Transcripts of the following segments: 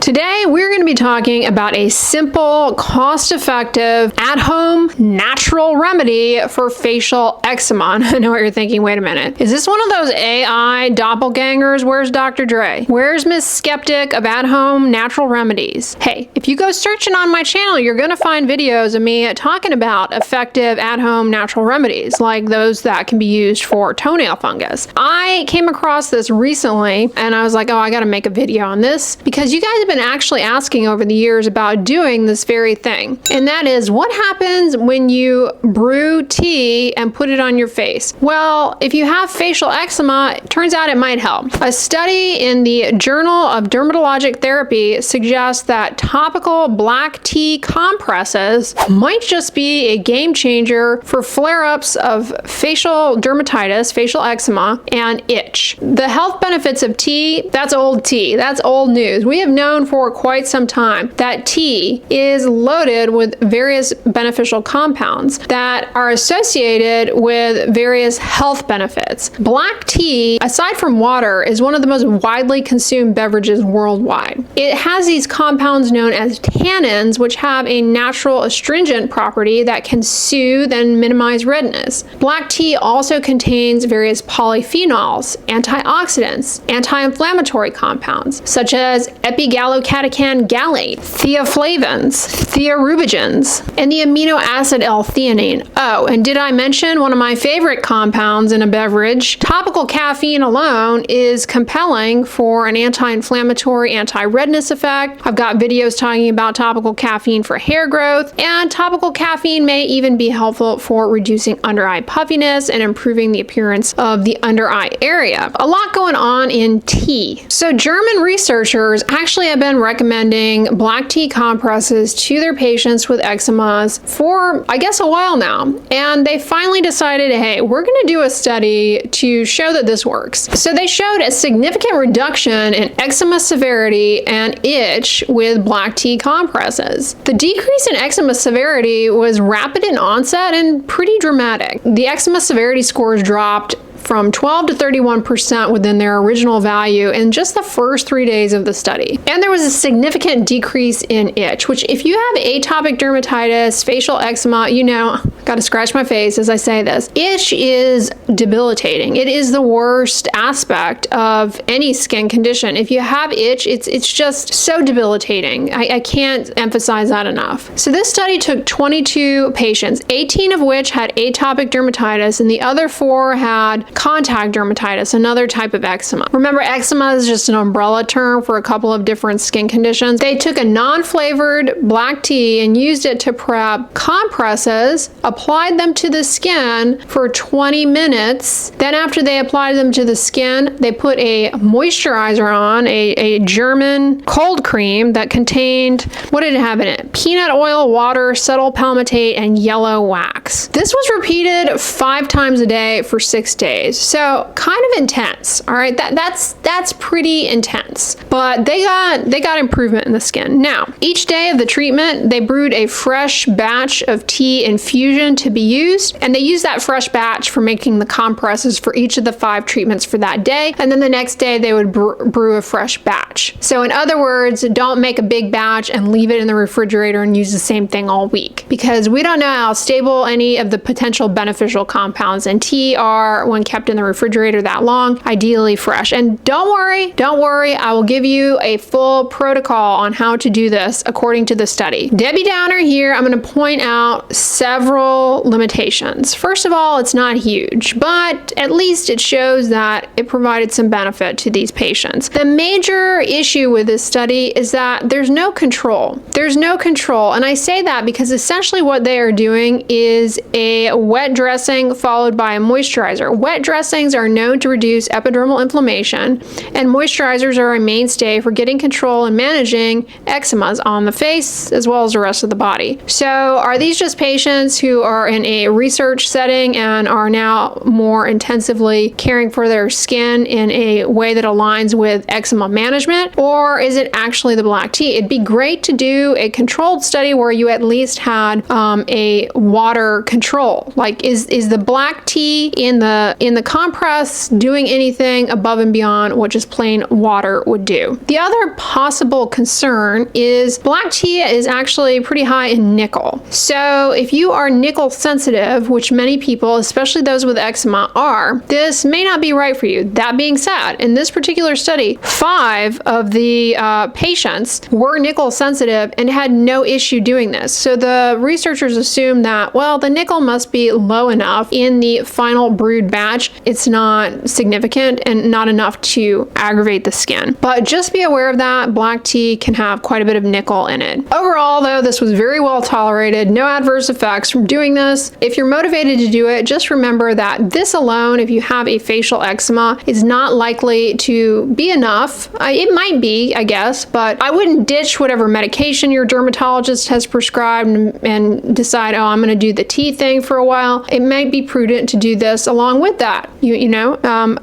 Today, we're going to be talking about a simple, cost-effective, at-home, natural remedy for facial eczema. I know what you're thinking, wait a minute. Is this one of those AI doppelgangers? Where's Dr. Dray? Where's Miss Skeptic of at-home natural remedies? Hey, if you go searching on my channel, you're going to find videos of me talking about effective at-home natural remedies, like those that can be used for toenail fungus. I came across this recently, and I was like, oh, I got to make a video on this, because you guys have been actually asking over the years about doing this very thing. And that is, what happens when you brew tea and put it on your face? Well, if you have facial eczema, it turns out it might help. A study in the Journal of Dermatologic Therapy suggests that topical black tea compresses might just be a game changer for flare-ups of facial dermatitis, facial eczema, and itch. The health benefits of tea, that's old tea. That's old news. We have known for quite some time that tea is loaded with various beneficial compounds that are associated with various health benefits. Black tea, aside from water, is one of the most widely consumed beverages worldwide. It has these compounds known as tannins, which have a natural astringent property that can soothe and minimize redness. Black tea also contains various polyphenols, antioxidants, anti-inflammatory compounds, such as epigallocatechin gallate, theaflavins, theorubigens, and the amino acid L-theanine. Oh, and did I mention one of my favorite compounds in a beverage? Topical caffeine alone is compelling for an anti-inflammatory, anti-redness effect. I've got videos talking about topical caffeine for hair growth, and topical caffeine may even be helpful for reducing under eye puffiness and improving the appearance of the under eye area. A lot going on in tea. So German researchers actually have been recommending black tea compresses to their patients with eczemas for, I guess, a while now. And they finally decided, hey, we're going to do a study to show that this works. So they showed a significant reduction in eczema severity and itch with black tea compresses. The decrease in eczema severity was rapid in onset and pretty dramatic. The eczema severity scores dropped from 12 to 31% within their original value in just the first 3 days of the study. And there was a significant decrease in itch, which if you have atopic dermatitis, facial eczema, you know, gotta scratch my face as I say this, itch is debilitating. It is the worst aspect of any skin condition. If you have itch, it's just so debilitating. I can't emphasize that enough. So this study took 22 patients, 18 of which had atopic dermatitis, and the other 4 had contact dermatitis, another type of eczema. Remember, eczema is just an umbrella term for a couple of different skin conditions. They took a non-flavored black tea and used it to prep compresses, applied them to the skin for 20 minutes. Then after they applied them to the skin, they put a moisturizer on, a German cold cream that contained, what did it have in it? Peanut oil, water, subtle palmitate, and yellow wax. This was repeated 5 times a day for 6 days. So kind of intense. All right, that's pretty intense. But they got improvement in the skin. Now, each day of the treatment, they brewed a fresh batch of tea infusion to be used, and they used that fresh batch for making the compresses for each of the 5 treatments for that day. And then the next day they would brew a fresh batch. So in other words, don't make a big batch and leave it in the refrigerator and use the same thing all week, because we don't know how stable any of the potential beneficial compounds in tea are when kept in the refrigerator that long, ideally fresh. And don't worry, I will give you a full protocol on how to do this according to the study. Debbie Downer here, I'm going to point out several limitations. First of all, it's not huge, but at least it shows that it provided some benefit to these patients. The major issue with this study is that there's no control. There's no control, and I say that because essentially what they are doing is a wet dressing followed by a moisturizer. Wet dressings are known to reduce epidermal inflammation, and moisturizers are a mainstay for getting control and managing eczemas on the face as well as the rest of the body. So are these just patients who are in a research setting and are now more intensively caring for their skin in a way that aligns with eczema management, or is it actually the black tea? It'd be great to do a controlled study where you at least had a water control. Like, is the black tea in the and the compress doing anything above and beyond what just plain water would do. The other possible concern is black tea is actually pretty high in nickel. So if you are nickel sensitive, which many people, especially those with eczema, are, this may not be right for you. That being said, in this particular study, 5 of the patients were nickel sensitive and had no issue doing this. So the researchers assumed that, well, the nickel must be low enough in the final brewed batch. It's not significant and not enough to aggravate the skin. But just be aware of that. Black tea can have quite a bit of nickel in it. Overall, though, this was very well tolerated. No adverse effects from doing this. If you're motivated to do it, just remember that this alone, if you have a facial eczema, is not likely to be enough. It might be, I guess, but I wouldn't ditch whatever medication your dermatologist has prescribed and decide, oh, I'm going to do the tea thing for a while. It might be prudent to do this along with that,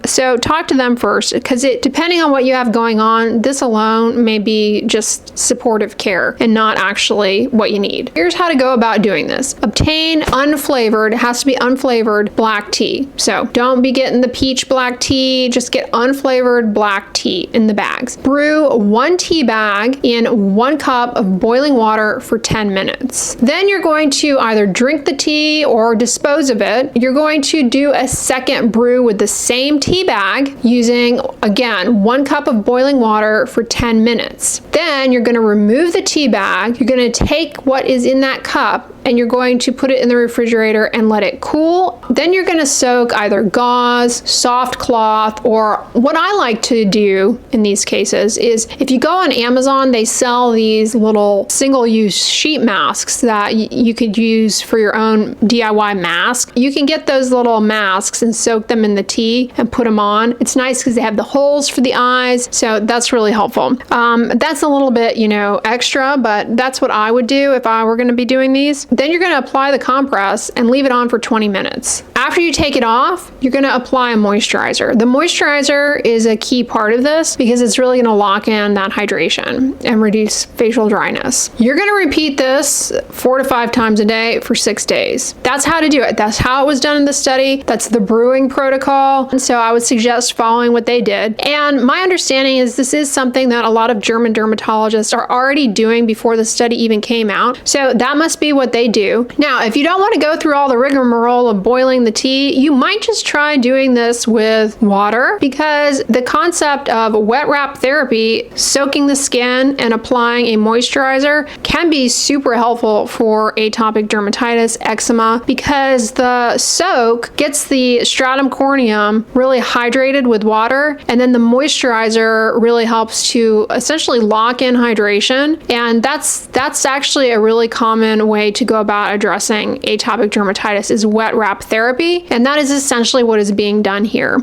so talk to them first, because depending on what you have going on, this alone may be just supportive care and not actually what you need. Here's how to go about doing this. Obtain unflavored, it has to be unflavored black tea. So don't be getting the peach black tea, just get unflavored black tea in the bags. Brew 1 tea bag in 1 cup of boiling water for 10 minutes. Then you're going to either drink the tea or dispose of it. You're going to do a second brew with the same tea bag using, again, 1 cup of boiling water for 10 minutes. Then you're going to remove the tea bag. You're going to take what is in that cup and you're going to put it in the refrigerator and let it cool. Then you're going to soak either gauze, soft cloth, or what I like to do in these cases is if you go on Amazon, they sell these little single-use sheet masks that you could use for your own DIY mask. You can get those little masks and soak them in the tea and put them on. It's nice because they have the holes for the eyes, so that's really helpful. That's a little bit, extra, but that's what I would do if I were going to be doing these. Then you're going to apply the compress and leave it on for 20 minutes. After you take it off, you're going to apply a moisturizer. The moisturizer is a key part of this because it's really going to lock in that hydration and reduce facial dryness. You're going to repeat this 4 to 5 times a day for 6 days. That's how to do it. That's how it was done in the study. That's the brewing protocol. And so I would suggest following what they did. And my understanding is this is something that a lot of German dermatologists are already doing before the study even came out. So that must be what they do. Now, if you don't want to go through all the rigmarole of boiling the tea, you might just try doing this with water, because the concept of wet wrap therapy, soaking the skin and applying a moisturizer, can be super helpful for atopic dermatitis, eczema, because the soak gets the stratum corneum really hydrated with water, and then the moisturizer really helps to essentially lock in hydration. And that's actually a really common way to go about addressing atopic dermatitis is wet wrap therapy, and that is essentially what is being done here.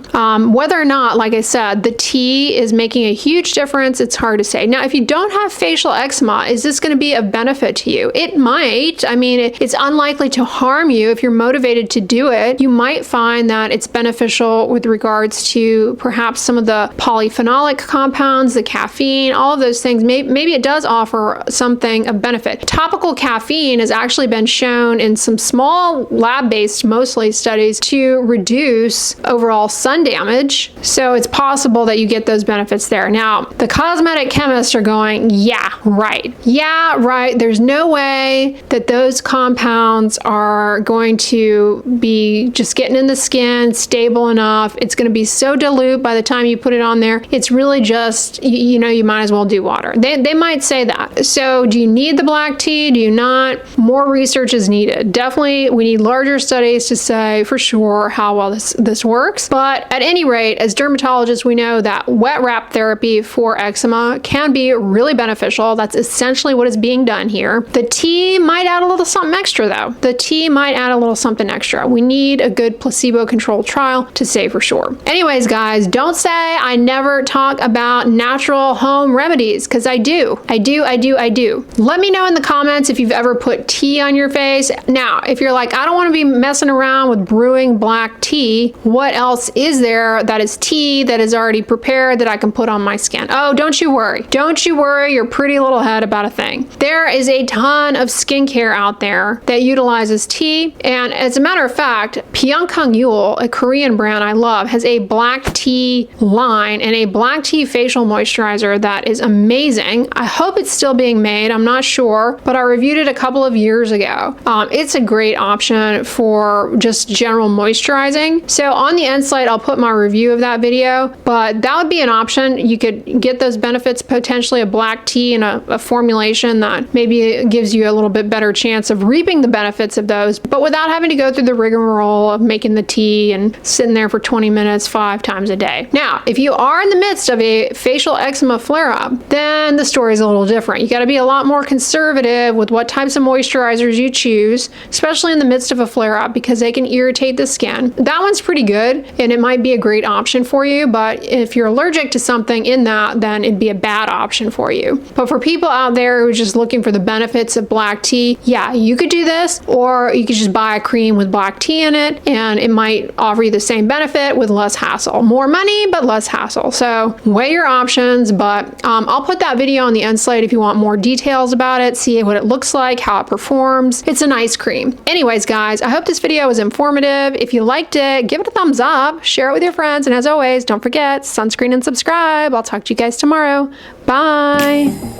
Whether or not, like I said, the tea is making a huge difference, it's hard to say. Now, if you don't have facial eczema, is this going to be of benefit to you? It might. I mean, it's unlikely to harm you if you're motivated to do it. You might find that it's beneficial with regards to perhaps some of the polyphenolic compounds, the caffeine, all of those things. Maybe it does offer something of benefit. Topical caffeine has actually been shown in some small lab-based, mostly, studies to reduce overall sun damage. So it's possible that you get those benefits there. Now, the cosmetic chemists are going, yeah, right. Yeah, right. There's no way that those compounds are going to be just getting in the skin, stable enough. It's going to be so dilute by the time you put it on there. It's really just, you might as well do water. They might say that. So do you need the black tea? Do you not? More research is needed. Definitely, we need larger studies to say for sure how well this works. But at any rate, as dermatologists, we know that wet wrap therapy for eczema can be really beneficial. That's essentially what is being done here. The tea might add a little something extra, though. The tea might add a little something extra. We need a good placebo-controlled trial to say for sure. Anyways, guys, don't say I never talk about natural home remedies, because I do. Let me know in the comments if you've ever put tea tea on your face. Now, if you're like, I don't want to be messing around with brewing black tea, what else is there that is tea that is already prepared that I can put on my skin? Oh, don't you worry. Don't you worry your pretty little head about a thing. There is a ton of skincare out there that utilizes tea. And as a matter of fact, Pyongyul, a Korean brand I love, has a black tea line and a black tea facial moisturizer that is amazing. I hope it's still being made. I'm not sure, but I reviewed it a couple of years ago. It's a great option for just general moisturizing. So on the end slide, I'll put my review of that video, but that would be an option. You could get those benefits, potentially a black tea and a formulation that maybe gives you a little bit better chance of reaping the benefits of those, but without having to go through the rigmarole of making the tea and sitting there for 20 minutes 5 times a day. Now, if you are in the midst of a facial eczema flare-up, then the story is a little different. You got to be a lot more conservative with what types of moisturizers you choose, especially in the midst of a flare-up, because they can irritate the skin. That one's pretty good, and it might be a great option for you, but if you're allergic to something in that, then it'd be a bad option for you. But for people out there who are just looking for the benefits of black tea, yeah, you could do this, or you could just buy a cream with black tea in it, and it might offer you the same benefit with less hassle. More money, but less hassle. So weigh your options, but I'll put that video on the end slide if you want more details about it, see what it looks like, how it performs. It's a nice cream. Anyways, guys, I hope this video was informative. If you liked it, give it a thumbs up, share it with your friends, and as always, don't forget, sunscreen and subscribe. I'll talk to you guys tomorrow. Bye.